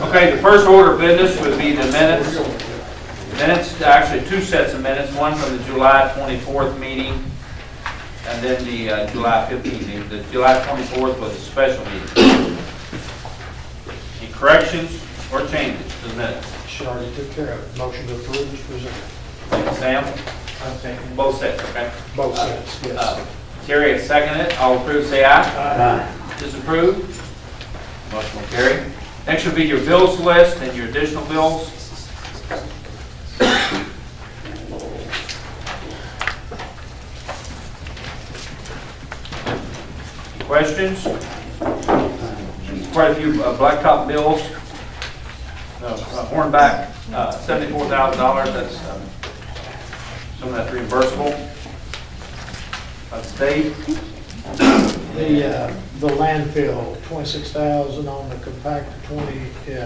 Okay, the first order of business would be the minutes. Minutes, actually two sets of minutes, one from the July 24th meeting and then the July 15th meeting. The July 24th was a special meeting. Any corrections or changes to the minutes? She already took care of it. Motion to approve is presented. Thank you, Sam. Both sets, okay? Both sets, yes. Terry has seconded it. All approve, say aye. Aye. Disapprove? Motion will carry. Next will be your bills list and your additional bills. Questions? Quite a few blacktop bills. Hornback, $74,000. That's some of that's reimbursable by the state. The landfill, 26,000 on the compactor,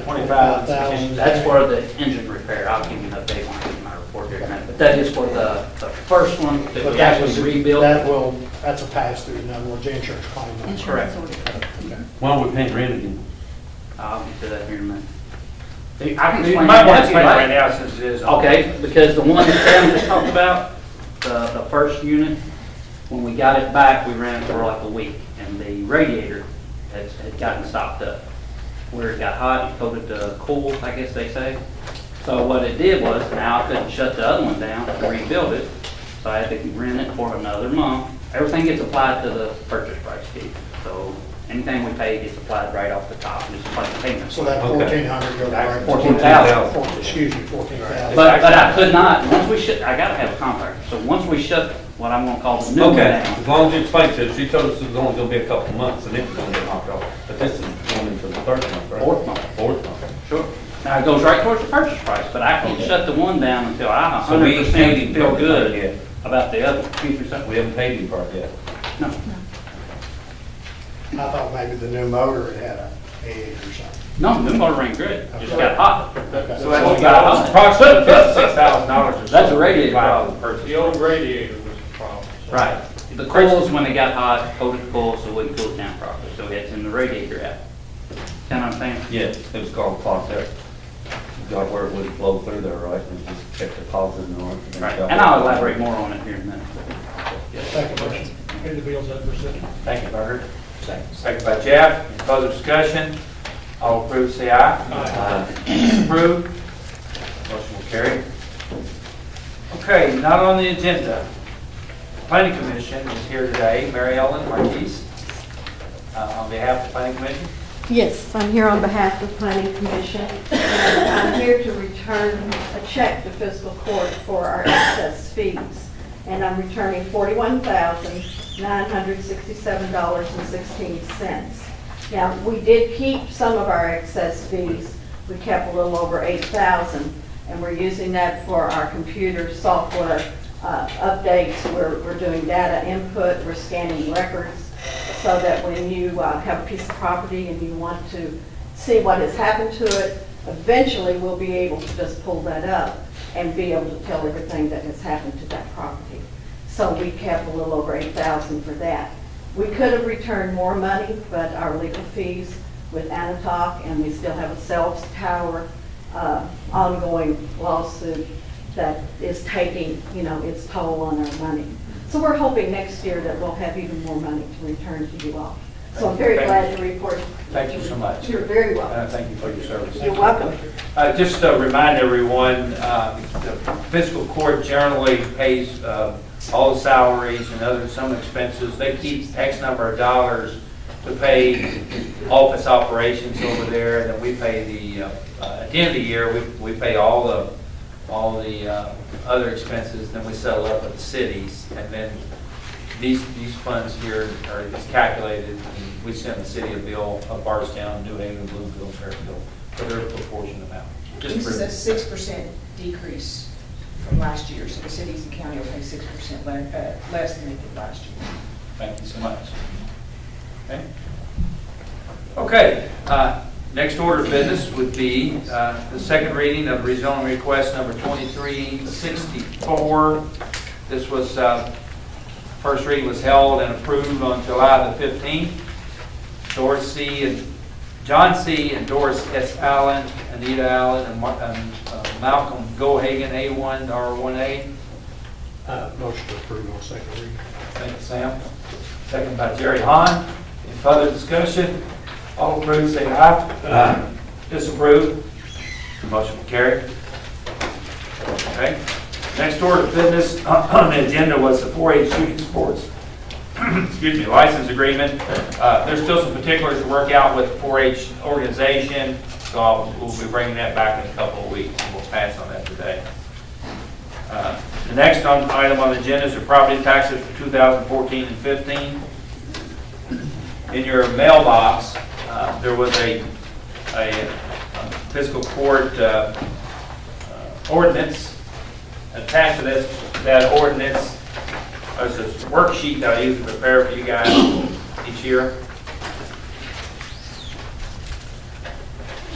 25,000. That's for the engine repair. I'll give you an update when I get my report here in a minute. But that is for the first one that But we that actually was, rebuilt. that's a pass-through, in other words, insurance claim. Correct. Why don't we paying rent again? I'll get to that here in a minute. I can You explain might want to that if you explain it like. right now since it is. Okay, because the one that Sam just talked about, the first unit, when we got it back, we ran it for like a week, and the radiator had gotten stopped up. Where it got hot, it coated the cool, I guess they say. So what it did was, now I couldn't shut the other one down and rebuild it, so I had to rent it for another month. Everything gets applied to the purchase price fee, so anything we pay gets applied right off the top, and it's like a payment. So that 1,400 goes right. 14,000. Excuse me, 14,000. But I could not, once we shut, I gotta have a contractor, so once we shut what I'm gonna call the new one Okay, down. as long as you explain to us, she told us it was only gonna be a couple of months and it was gonna get knocked off. But this is going into the third month, right? Fourth month. Fourth month. Sure. Now, it goes right towards the purchase price, but I can't shut the one down until I So we ain't paid 100% him feel for it good yet. about the other. Excuse me, sir? We haven't paid him for it yet. No. I thought maybe the new motor had a head or something. No, the new motor ran good, just got hot. Okay. So that's approximately $56,000. That's a radiator problem. The old radiator was the problem. Right. The coils, when they got hot, coated the coils so it wouldn't cool it down properly, so we had to send the radiator out. Kind of understand? Yes, it was called clock there. Got where it wouldn't flow through there, right? And just check the positive and all. Right, and I'll elaborate more on it here in a minute. Second motion. Pay the bills as presented. Thank you, Bernard. Second by Jeff. Any further discussion? All approved, say aye. Aye. Approved. Motion will carry. Okay, not on the agenda. Planning Commission is here today. Mary Ellen Marquise, on behalf of the Planning Commission. Yes, I'm here on behalf of the Planning Commission, and I'm here to return a check to fiscal court for our excess fees. And I'm returning $41,967.16. Now, we did keep some of our excess fees. We kept a little over $8,000, and we're using that for our computer software updates. We're doing data input, we're scanning records, so that when you have a piece of property and you want to see what has happened to it, eventually we'll be able to just pull that up and be able to tell everything that has happened to that property. So we kept a little over $8,000 for that. We could have returned more money, but our legal fees with Anatoc, and we still have a cell tower ongoing lawsuit that is taking, its toll on our money. So we're hoping next year that we'll have even more money to return to you all. So I'm very glad to report. Thank you so much. You're very welcome. Thank you for your service. You're welcome. Just to remind everyone, the fiscal court generally pays all the salaries and some expenses. They keep X number of dollars to pay office operations over there, and then we pay at the end of the year, we pay all the other expenses, then we settle up with the cities, and then these funds here is calculated, and we send the city a bill of Bardstown, New Haven, Bluefield, Fairfield for their proportion amount. This is a 6% decrease from last year, so the cities and county will pay 6% less than they did last year. Thank you so much. Okay. Next order of business would be the second reading of rezoning request number 2364. This was first reading was held and approved on July the 15th. Dorsey and John C. and Doris S. Allen, Anita Allen, and Malcolm Gohagan, A1, R1A. Motion to approve on second reading. Thank you, Sam. Second by Jerry Hahn. Any further discussion? All approved, say aye. Disapprove? Motion will carry. Okay. Next order of business on the agenda was the 4-H shooting sports, excuse me, license agreement. There's still some particulars to work out with the 4-H organization, so we'll be bringing that back in a couple of weeks, and we'll pass on that today. The next item on the agenda is the property taxes for 2014 and 15. In your mailbox, there was a fiscal court ordinance. Attached to that ordinance is this worksheet that I use to prepare for you guys each year.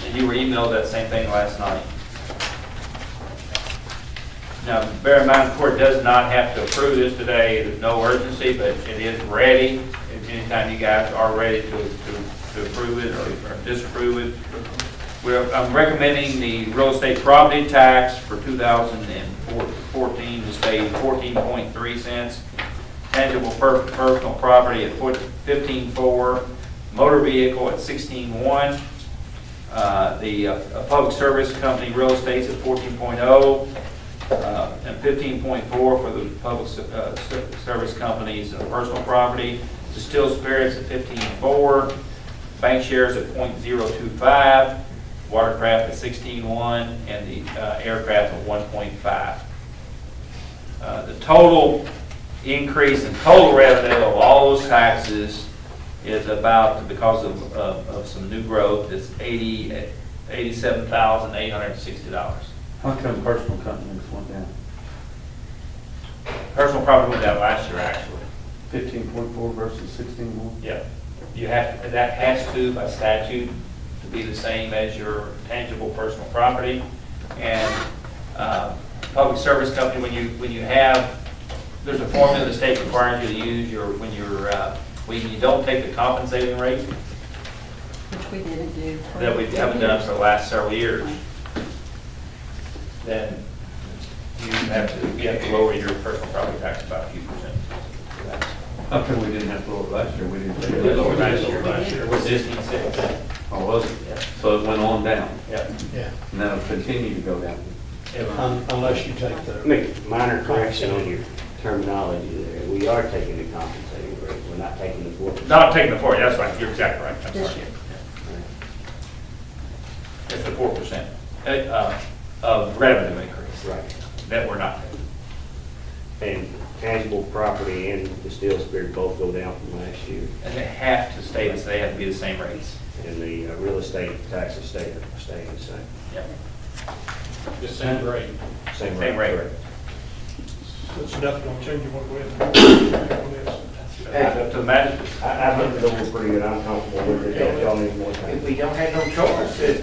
And you were emailed that same thing last night. Now, bear in mind, the court does not have to approve this today. There's no urgency, but it is ready. Anytime you guys are ready to approve it or disapprove it. I'm recommending the real estate property tax for 2014 to stay 14.3 cents. Tangible personal property at 15.4. Motor vehicle at 16.1. The public service company real estate's at 14.0. And 15.4 for the public service companies and personal property. Distilled spirits at 15.4. Bank shares at 0.025. Watercraft at 16.1, and the aircraft at 1.5. The total increase in total revenue of all those taxes is about, because of some new growth, is $87,860. How come personal companies went down? Personal property went down last year, actually. 15.4 versus 16.1? Yeah. You have, that has to, by statute, to be the same as your tangible personal property. And public service company, when you have, there's a formula the state requires you to use when you don't take the compensating rate. Which we didn't do. That we haven't done for the last several years. Then you have to lower your personal property tax about a few percent. How come we didn't have to lower last year? We didn't take We it. lowered last year. It was 16.6. Oh, was it? Yeah. So it went on down, Yeah. Yeah, and that'll continue to go down. unless you take the. Make a minor correction on your terminology there. We are taking the compensating rate. We're not taking the 4%. Not taking the 4, that's right, you're exactly right. I'm This sorry. year. It's the 4% of revenue increase Right. that we're not taking. And tangible property and distilled spirit both go down from last year. And they have to stay, they have to be the same rates. And the real estate taxes staying the same. Yeah. The same rate. Same Same rate. correct. It's definitely going to change what we have. It's up to the magistrate. I looked it over pretty good. I'm comfortable with it. Y'all need more time. If we don't have no choice,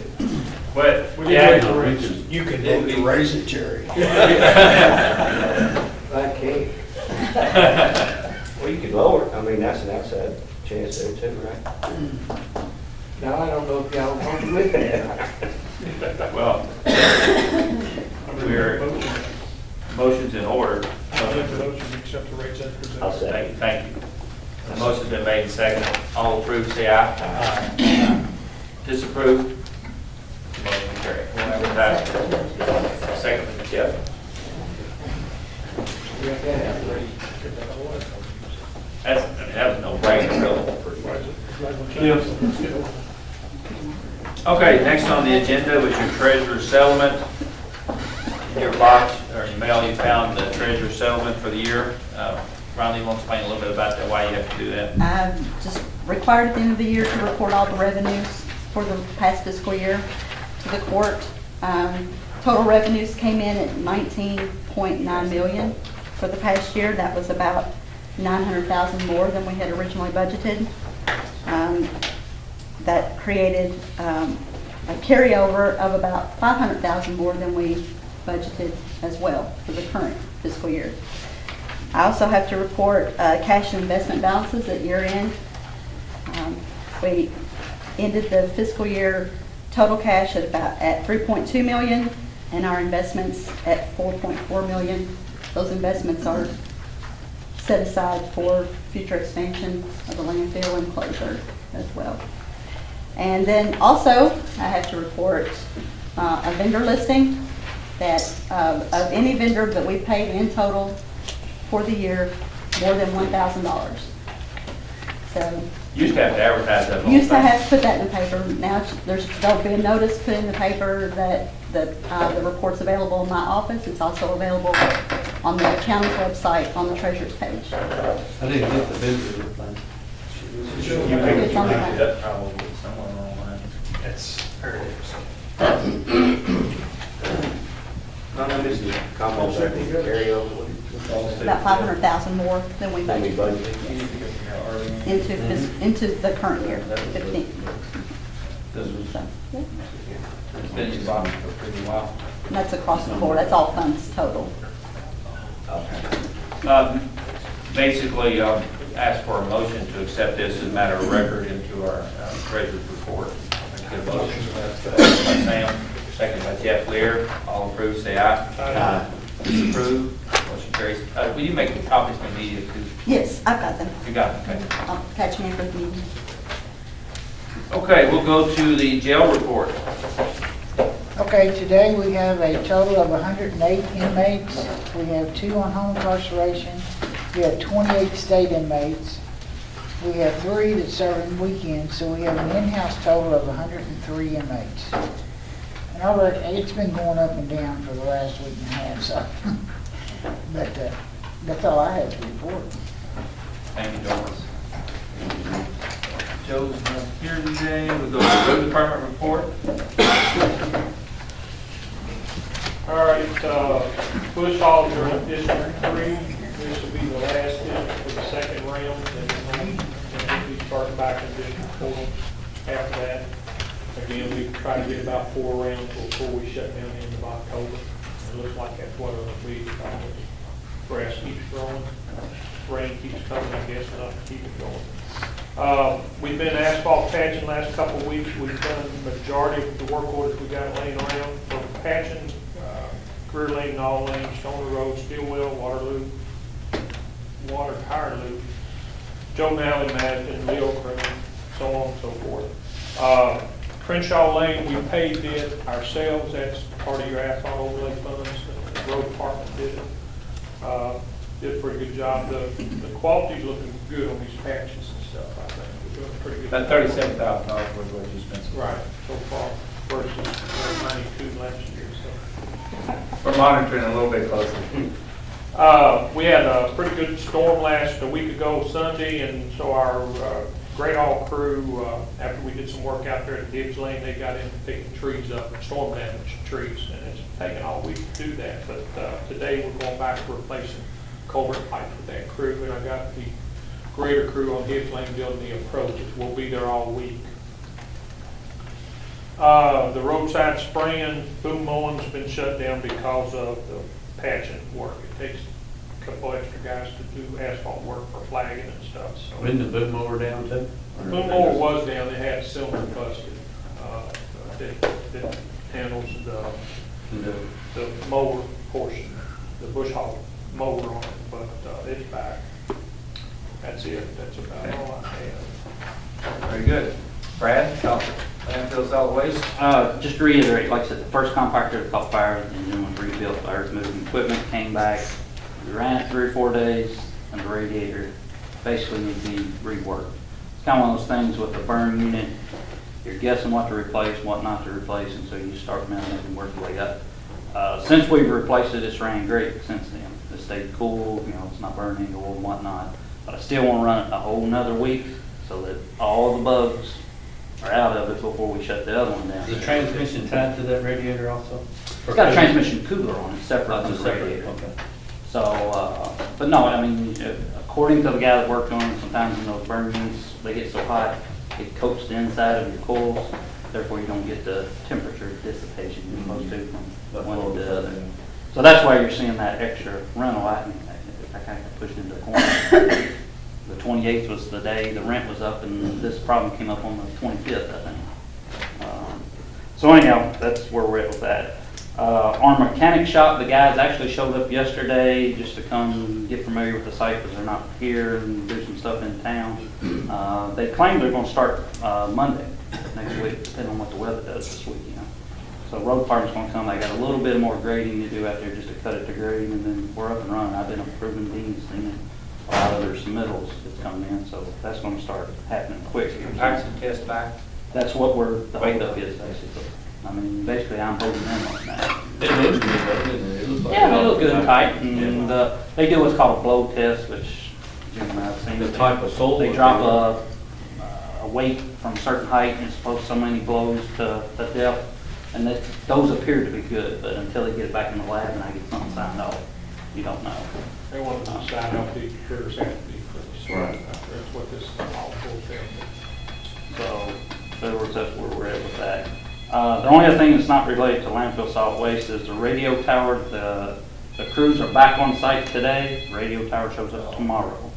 but, We did yeah, raise the rates. You can vote to raise it, Jerry. I can't. Well, you could lower it. I mean, that's an outside chance there too, right? No, I don't know if y'all want to look at it. well, we're, motion's in order. I make the motion to accept the rates as I'll presented. say. Thank you. The motion's been made and seconded. All approved, say aye. Aye. Disapprove? Motion carried. We'll have it passed. Second, Jeff. That was no brainer, really. Okay, next on the agenda was your treasurer's settlement. In your box, or your mail, you found the treasurer's settlement for the year. Ronnie, you want to explain a little bit about that, why you have to do that? I'm just required at the end of the year to report all the revenues for the past fiscal year to the court. Total revenues came in at $19.9 million for the past year. That was about $900,000 more than we had originally budgeted. That created a carryover of about $500,000 more than we budgeted as well for the current fiscal year. I also have to report cash and investment balances at year end. We ended the fiscal year total cash at 3.2 million, and our investments at 4.4 million. Those investments are set aside for future expansion of the landfill and closure as well. And then also, I have to report a vendor listing that of any vendor that we paid in total for the year more than $1,000. So Used to have to advertise that whole used to thing. have to put that in the paper. Now there'll be a notice put in the paper that the report's available in my office. It's also available on the county's website on the treasurer's page. I didn't get the vendor thing. You may It's on the have back. that probably somewhere online. That's her. No, no, this is comments that need to carry over. About 500,000 more than we Then we budgeted budgeted. into the current year, 15. This was, So, yeah. it's been in the bottom for a pretty while. And that's across the board. That's all funds total. Basically, ask for a motion to accept this as a matter of record into our treasurer's report. Get a motion. By Sam, second by Jeff Lear. All approved, say aye. Aye. Disapprove, motion carries. Will you make the copies to the media too? Yes, I've got them. You got it, okay. I'll catch them in for the meeting. Okay, we'll go to the jail report. Okay, today we have a total of 108 inmates. We have 2 on home incarceration. We have 28 state inmates. We have 3 that serve in weekends, so we have an in-house total of 103 inmates. And all right, it's been going up and down for the last week and a half, so. But that's all I have to report. Thank you, Doris. Joe's not here today. We'll go to the road department report. All right, Bush Hall, you're in District 3. This will be the last district for the second round, and we'll be starting back in District 4 after that. Again, we try to get about 4 rounds before we shut down the end of October. It looks like that's what it'll be. Grass keeps growing, rain keeps coming, I guess, enough to keep it going. We've been asphalt patching last couple of weeks. We've done the majority of the work orders we got laying around for patching, career lane and all lanes, Stoner Road, Stillwell, Waterloo, Water Tire Loop, Joe Nally, Madison, Leo Crew, so on and so forth. Crenshaw Lane, we paved it ourselves. That's part of your asphalt overlay funds. The road department did it. Did a pretty good job. The quality's looking good on these patches and stuff, I think. We're doing a pretty good About job. $37,000 was what you spent. Right, so far versus 92 last year, so. We're monitoring a little bit closer. We had a pretty good storm a week ago Sunday, and so our Great All crew, after we did some work out there at Gibbs Lane, they got in picking trees up, storm damaged trees, and it's taken all week to do that. But today we're going back to replacing culvert pipes with that crew, and I got the greater crew on Gibbs Lane building the approaches. We'll be there all week. The roadside spraying, boom mowing's been shut down because of the patching work. It takes a couple extra guys to do asphalt work for flagging and stuff. So When the boom mower down too? the boom mower was down. They had a cylinder busted. That handles the mower portion, the bush hog mower on it, but it's back. That's it. That's about all I have. Very good. Brad, landfill solid waste. Just to reiterate, like I said, the first compactor caught fire, the engine was rebuilt, the earth moving equipment came back. We ran it 3 or 4 days, and the radiator basically needs to be reworked. It's kind of one of those things with the burn unit, you're guessing what to replace, what not to replace, and so you start mounting it and work your way up. Since we've replaced it, it's ran great since then. It stayed cool, it's not burning oil and whatnot. But I still want to run it a whole nother week so that all the bugs are out of it before we shut the other one down. Is the transmission tied to that radiator also? It's got a transmission cooler on it, separate That's from a the separate, radiator. okay. So, but no, I mean, according to the guy that worked on it, sometimes in those burn units, they get so hot, it coats the inside of your coils, therefore you don't get the temperature dissipation you're supposed to from one to the other. So that's why you're seeing that extra rental. I kind of pushed into the corner. The 28th was the day the rent was up, and this problem came up on the 25th, I think. So anyhow, that's where we're at with that. Our mechanic shop, the guys actually showed up yesterday just to come get familiar with the site because they're not here and do some stuff in town. They claim they're going to start Monday next week, depending on what the weather does this week, you know. So road department's going to come. They got a little bit more grading to do out there just to cut it to grade, and then we're up and running. I've been approving these and a lot of their submittals that's coming in, so that's going to start happening quick here. Paxton test back. That's what the holdup is, basically. I mean, basically, I'm holding them on that. It looks good, though, doesn't it? It looks like Yeah, they look good and tight, and they do what's called a blow test, which Jim and I have seen. The type of soil. They drop a weight from a certain height, and it's supposed so many blows to depth, and those appear to be good, but until they get it back in the lab and I get something signed off, you don't know. They want to decide how big critters have to be for the soil. Right. That's what this all full test. So, that's where we're at with that. The only other thing that's not related to landfill solid waste is the radio tower. The crews are back on site today. Radio tower shows up tomorrow.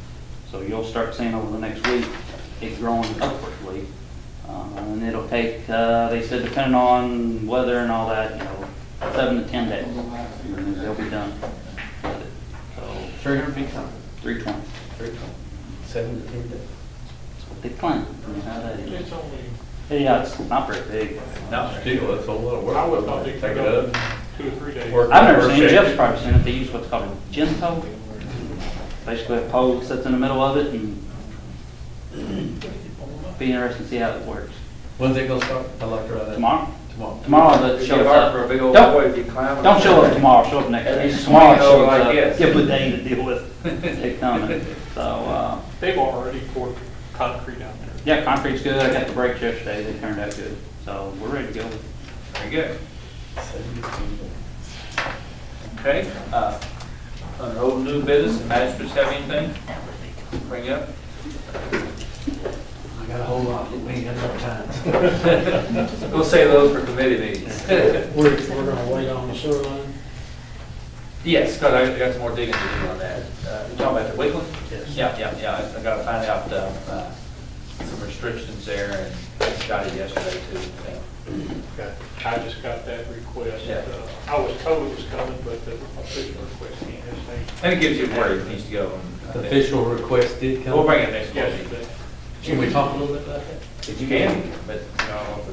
So you'll start seeing over the next week it growing upwardly. And it'll take, they said, depending on weather and all that, 7 to 10 days. And then they'll be done with it. So 300 feet high. 320. 320. 7 to 10 days. That's what they claim. You know how that is. It's only, Yeah, it's not very big. No. Still, that's a whole lot of work. I would thought they Take could it go up. 2 or 3 days. Work. I've never seen it. Jeff's probably seen it. They use what's called a Gento. Basically, a pole sits in the middle of it, and be interesting to see how it works. When's it gonna start? I'd like to ride that. Tomorrow? Tomorrow. Tomorrow, that It's shows hard up. for a big old Don't- boy to be climbing. Don't show up tomorrow. Show up next At day. least Tomorrow 20 shows like up. this. Give them a day to deal with it coming. So, They've already poured concrete out there. yeah, concrete's good. I got the brakes yesterday. They turned out good. So we're ready to go. Very good. 7 to 10 days. Okay, under old new business, the magistrates have anything? Bring up? I got a whole lot, we ain't got enough time. We'll save those for committee meetings. We're gonna wait on the sewer line? Yes, because I got some more digging to do on that. You talking about the Wickland? Yes. Yeah, I gotta find out, some restrictions there, and Scotty yesterday too. Okay. I just got that request. Yeah. I was told it was coming, but the official request came yesterday. And it gives you where it needs to go. The official request did come. We'll bring it next Yes, meeting. but Can we talk a little bit about that? If you can, but, oh,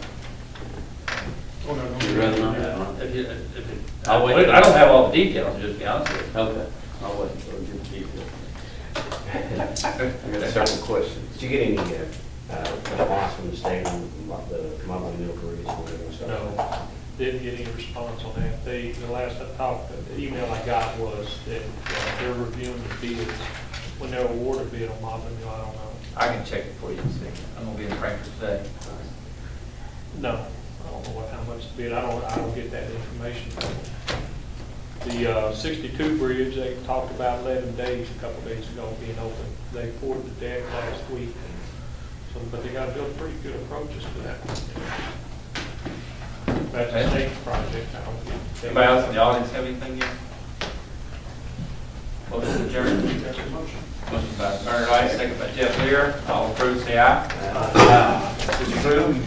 no, no. You'd rather not? if you, I'll wait. I don't have all the details, just to be honest with you. Okay. I'll wait until we get the details. I got several questions. Did you get any response from the state on the commodity milk rates and whatever stuff? No, didn't get any response on that. The last I talked, the email I got was that they're reviewing the bids. When they'll award a bid on modeling, I don't know. I can check it for you and see. I'm gonna be in Frankfurt today. No, I don't know how much the bid, I don't get that information. The 62 bridge, they talked about 11 days, a couple days ago, being open. They poured the deck last week. So, but they got to build pretty good approaches to that. That's a state project. I don't get. Anybody else in the audience have anything yet? Motion adjourned. That's a motion. Motion by Bernard Rice, second by Jeff Lear. All approved, say aye. Aye. Disapproved?